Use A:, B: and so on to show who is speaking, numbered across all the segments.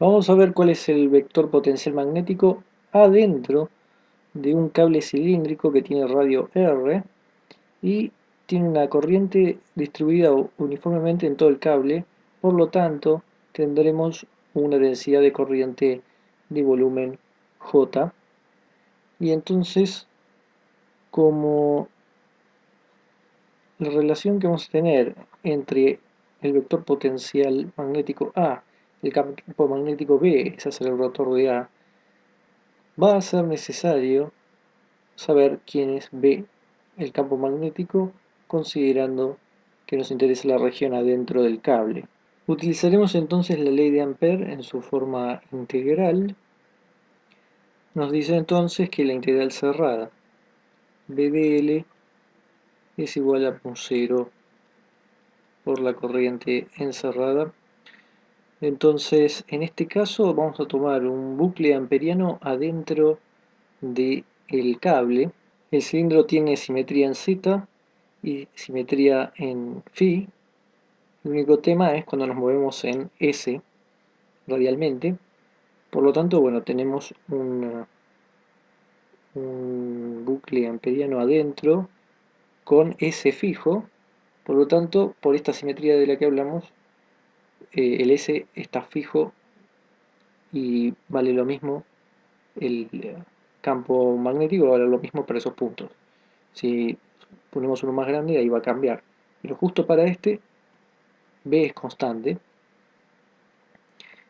A: Vamos a ver cuál es el vector potencial magnético adentro de un cable cilíndrico que tiene radio R y tiene una corriente distribuida uniformemente en todo el cable, por lo tanto tendremos una densidad de corriente de volumen J. Y entonces, como la relación que vamos a tener entre el vector potencial magnético A y el campo magnético B es hacer el rotor de A, va a ser necesario saber quién es B, el campo magnético, considerando que nos interesa la región adentro del cable. Utilizaremos entonces la ley de Ampère en su forma integral. Nos dice entonces que la integral cerrada B de L es igual a mu0 por la corriente encerrada. Entonces, en este caso vamos a tomar un bucle amperiano adentro del cable. El cilindro tiene simetría en Z y simetría en Φ. El único tema es cuando nos movemos en S radialmente. Por lo tanto, bueno, tenemos un bucle amperiano adentro con S fijo. Por lo tanto, por esta simetría de la que hablamos, el S está fijo y vale lo mismo el campo magnético, vale lo mismo para esos puntos. Si ponemos uno más grande, ahí va a cambiar. Pero justo para este, B es constante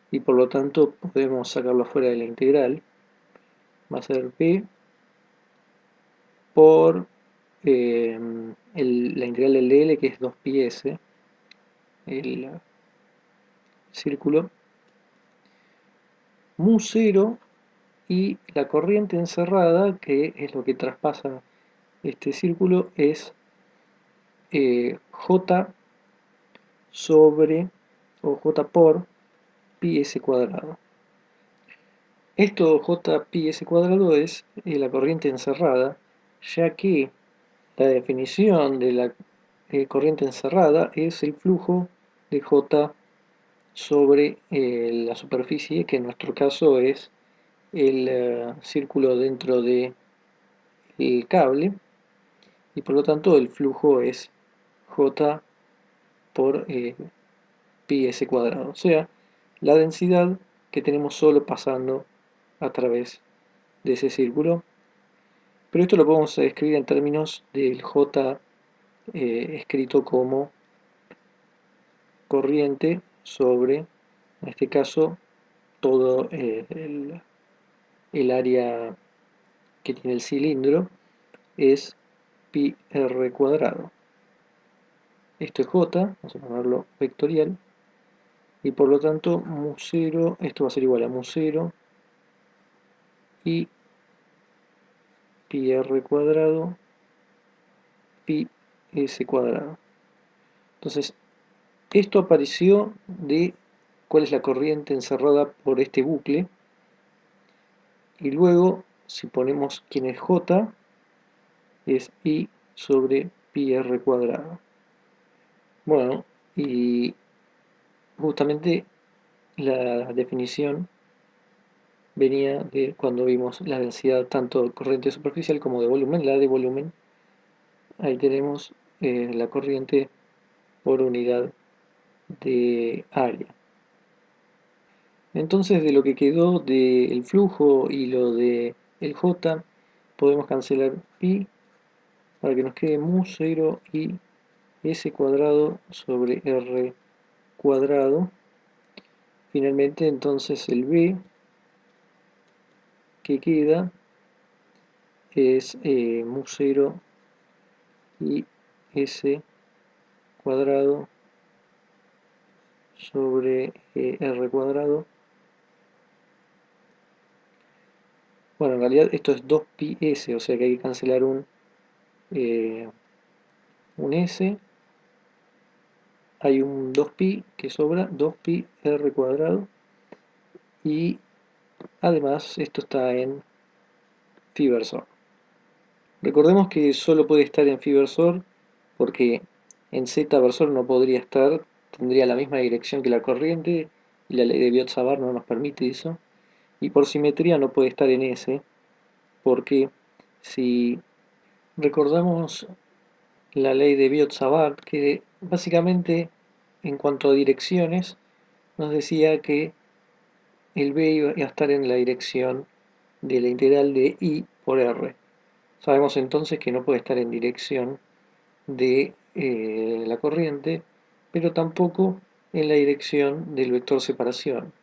A: y por lo tanto podemos sacarlo fuera de la integral. Va a ser B por la integral del dl, que es 2πs, el círculo, mu0 y la corriente encerrada, que es lo que traspasa este círculo, es J sobre, o J por pi s cuadrado. Esto J pi s cuadrado es la corriente encerrada, ya que la definición de la corriente encerrada es el flujo de J sobre la superficie, que en nuestro caso es el círculo dentro del cable, y por lo tanto el flujo es J por pi s cuadrado, o sea, la densidad que tenemos solo pasando a través de ese círculo. Pero esto lo podemos escribir en términos del J escrito como corriente sobre, en este caso, todo el área que tiene el cilindro es pi r cuadrado. Esto es J, vamos a ponerlo vectorial, y por lo tanto mu0, esto va a ser igual a mu0 y pi r cuadrado pi s cuadrado. Entonces, esto apareció de cuál es la corriente encerrada por este bucle, y luego si ponemos quién es J, es I sobre pi r cuadrado. Bueno, y justamente la definición venía de cuando vimos la densidad tanto de corriente superficial como de volumen. La de volumen, ahí tenemos la corriente por unidad de área. Entonces, de lo que quedó del flujo y lo de el J, podemos cancelar pi para que nos quede mu0 y s cuadrado sobre r cuadrado. Finalmente, entonces, el B que queda es mu0 y s cuadrado sobre r cuadrado. Bueno, en realidad esto es 2πs, o sea que hay que cancelar eh, un s. Hay un 2pi que sobra, 2pi r cuadrado. Y además esto está en Fiversor. Recordemos que solo puede estar en Fiversor porque en Z-versor no podría estar, tendría la misma dirección que la corriente y la ley de Biot-Savart no nos permite eso, y por simetría no puede estar en S, porque si recordamos la ley de Biot-Savart, que básicamente en cuanto a direcciones nos decía que el B iba a estar en la dirección de la integral de I por R. Sabemos entonces que no puede estar en dirección de la corriente, pero tampoco en la dirección del vector separación.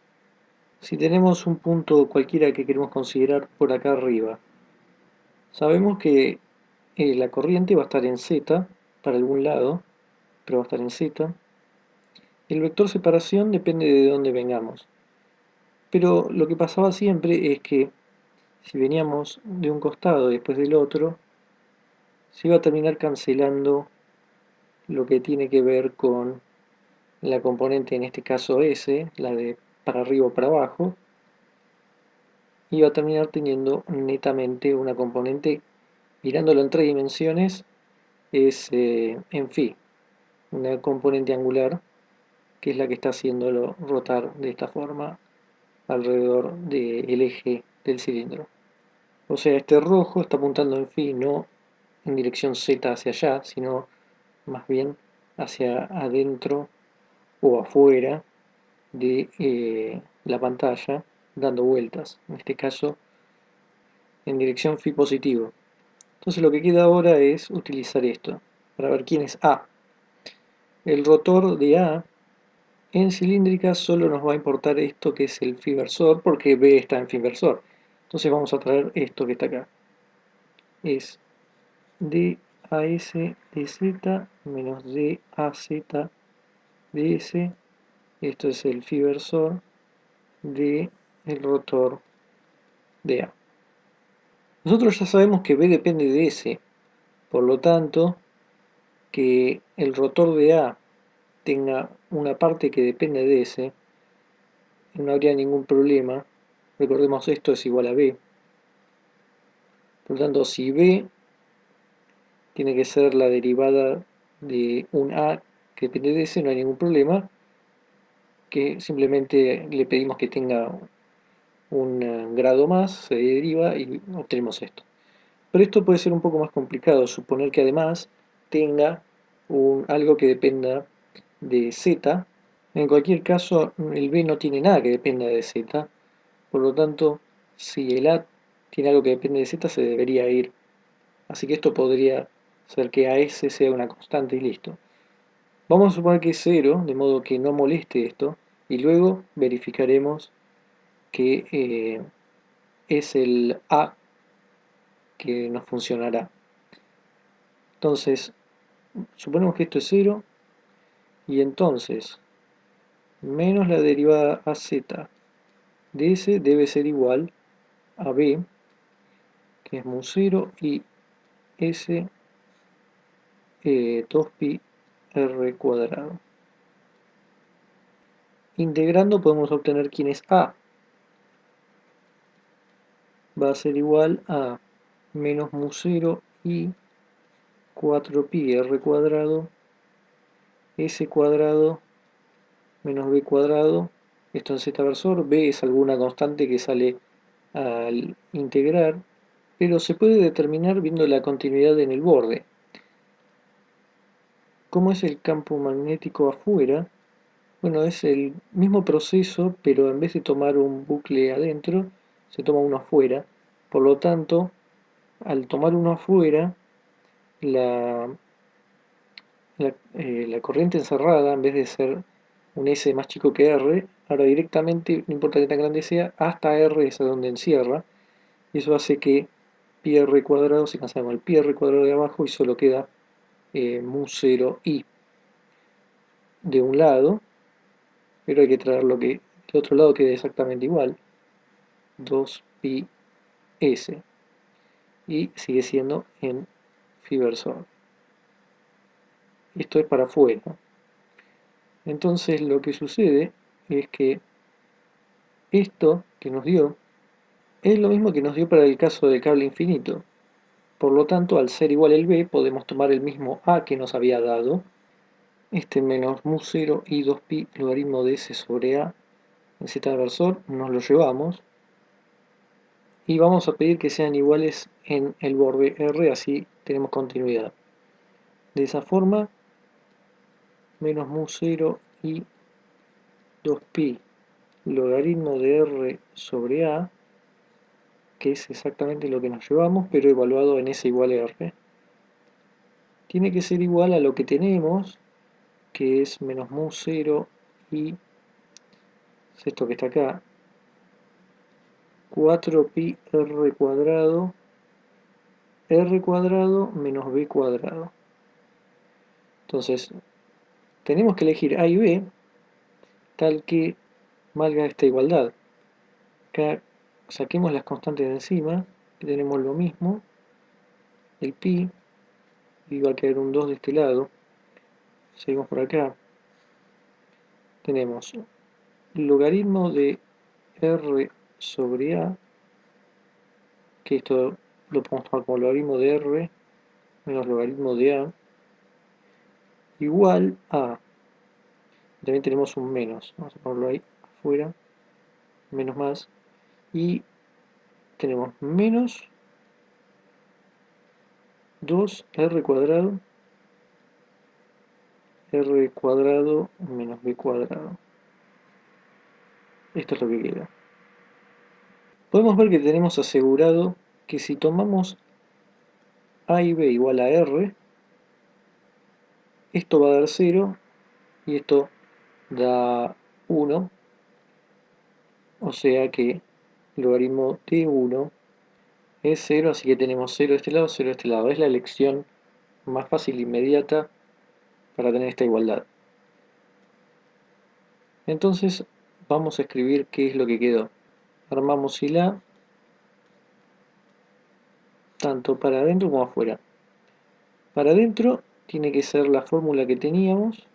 A: Si tenemos un punto cualquiera que queremos considerar por acá arriba, sabemos que la corriente va a estar en Z para algún lado, pero va a estar en Z. El vector separación depende de dónde vengamos. Pero lo que pasaba siempre es que si veníamos de un costado y después del otro, se iba a terminar cancelando lo que tiene que ver con la componente, en este caso S, la de para arriba o para abajo, iba a terminar teniendo netamente una componente, mirándolo en tres dimensiones, es en phi, una componente angular, que es la que está haciéndolo rotar de esta forma alrededor del eje del cilindro. O sea, este rojo está apuntando en phi no en dirección Z hacia allá, sino más bien hacia adentro o afuera de la pantalla, dando vueltas, en este caso en dirección phi positivo. Entonces lo que queda ahora es utilizar esto para ver quién es A. El rotor de A en cilíndrica solo nos va a importar esto que es el phi versor, porque B está en phi versor. Entonces vamos a traer esto que está acá. Es DAS dz menos DAZ ds. Esto es el phi versor del rotor de A. Nosotros ya sabemos que B depende de S, por lo tanto, que el rotor de A tenga una parte que depende de S, no habría ningún problema. Recordemos, esto es igual a B. Por lo tanto, si B tiene que ser la derivada de un A que depende de S, no hay ningún problema, que simplemente le pedimos que tenga un grado más, se deriva y obtenemos esto. Pero esto puede ser un poco más complicado, suponer que además tenga algo que dependa de Z. En cualquier caso, el B no tiene nada que dependa de Z, por lo tanto, si el A tiene algo que depende de Z, se debería ir. Así que esto podría ser que AS sea una constante y listo. Vamos a suponer que es 0, de modo que no moleste esto, y luego verificaremos que es el A que nos funcionará. Entonces, suponemos que esto es 0, y entonces, menos la derivada AZ de S debe ser igual a B, que es mu 0, y S 2pi r cuadrado. Integrando podemos obtener quién es A. Va a ser igual a menos mu 0 y 4pi r cuadrado s cuadrado menos b cuadrado. Esto en z versor. B es alguna constante que sale al integrar, pero se puede determinar viendo la continuidad en el borde. ¿Cómo es el campo magnético afuera? Bueno, es el mismo proceso, pero en vez de tomar un bucle adentro, se toma uno afuera. Por lo tanto, al tomar uno afuera, la, la corriente encerrada, en vez de ser un S más chico que R, ahora directamente, no importa que tan grande sea, hasta R es a donde encierra. Y eso hace que pi r cuadrado se cancela con el pi r cuadrado de abajo y solo queda mu 0 i de un lado, pero hay que traer lo que el otro lado quede exactamente igual, 2pi s, y sigue siendo en phi versor. Esto es para afuera. Entonces lo que sucede es que esto que nos dio es lo mismo que nos dio para el caso del cable infinito. Por lo tanto, al ser igual el B, podemos tomar el mismo A que nos había dado, este menos mu 0 y 2pi logaritmo de S sobre A, en Z-versor, nos lo llevamos y vamos a pedir que sean iguales en el borde R, así tenemos continuidad. De esa forma, menos mu0 y 2pi logaritmo de R sobre A, que es exactamente lo que nos llevamos, pero evaluado en S igual a R. Tiene que ser igual a lo que tenemos, que es menos mu0 y es esto que está acá, 4pi r cuadrado, r cuadrado menos b cuadrado. Entonces, tenemos que elegir A y B tal que valga esta igualdad. Acá saquemos las constantes de encima, que tenemos lo mismo, el pi, y va a quedar un 2 de este lado. Seguimos por acá. Tenemos logaritmo de r sobre a, que esto lo podemos tomar como logaritmo de r menos logaritmo de a, igual a, también tenemos un menos, vamos a ponerlo ahí afuera, menos más, y tenemos menos 2r cuadrado menos b cuadrado. Esto es lo que queda. Podemos ver que tenemos asegurado que si tomamos a y b igual a r, esto va a dar 0 y esto da 1, o sea que el logaritmo de 1 es 0, así que tenemos 0 de este lado, 0 de este lado. Es la elección más fácil e inmediata para tener esta igualdad. Entonces vamos a escribir qué es lo que quedó. Armamos el A tanto para adentro como afuera. Para adentro tiene que ser la fórmula que teníamos,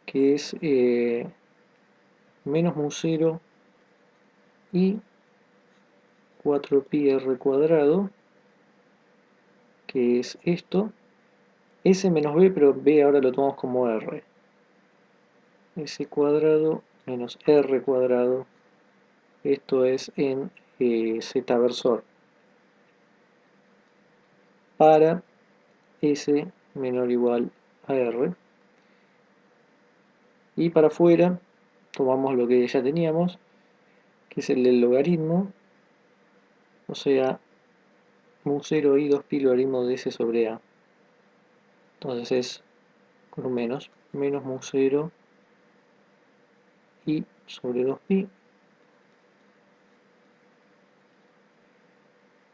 A: que es menos mu0 y 4pi r cuadrado, que es esto, s menos b, pero b ahora lo tomamos como r, s cuadrado menos r cuadrado, esto es en z versor, para s menor o igual a r, y para afuera tomamos lo que ya teníamos, que es el del logaritmo, o sea, mu0 y 2pi logaritmo de s sobre a. Entonces es con un menos mu0 y sobre 2pi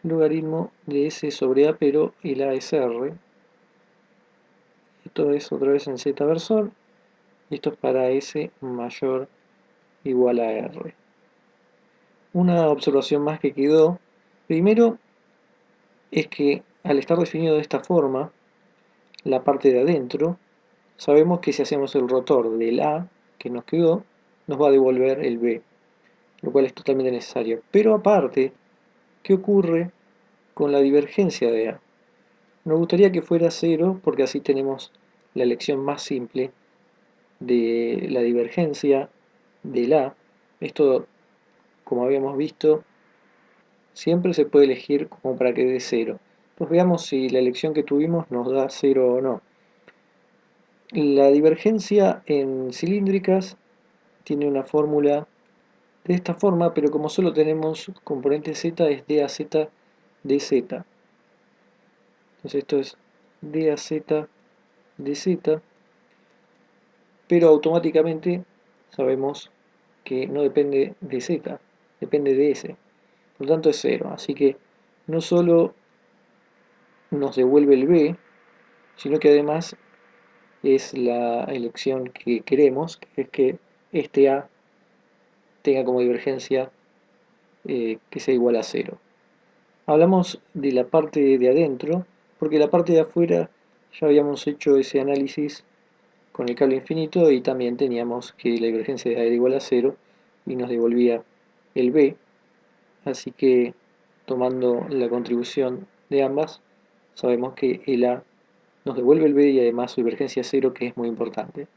A: logaritmo de s sobre a, pero el a es r. Esto es otra vez en z versor, y esto es para s mayor o igual a r. Una observación más que quedó, primero, es que al estar definido de esta forma, la parte de adentro, sabemos que si hacemos el rotor del A que nos quedó, nos va a devolver el B, lo cual es totalmente necesario. Pero aparte, ¿qué ocurre con la divergencia de A? Nos gustaría que fuera 0 porque así tenemos la elección más simple de la divergencia del A. Esto, como habíamos visto, siempre se puede elegir como para que dé 0. Pues veamos si la elección que tuvimos nos da 0 o no. La divergencia en cilíndricas tiene una fórmula de esta forma, pero como solo tenemos componente z, es daz dz. Entonces esto es daz dz, pero automáticamente sabemos que no depende de z, depende de s. Por lo tanto es 0. Así que no solo nos devuelve el b, sino que además es la elección que queremos, que es que este a tenga como divergencia que sea igual a 0. Hablamos de la parte de adentro, porque la parte de afuera ya habíamos hecho ese análisis con el cable infinito y también teníamos que la divergencia era igual a 0 y nos devolvía el b, así que tomando la contribución de ambas, sabemos que el a nos devuelve el b y además su divergencia es 0, que es muy importante.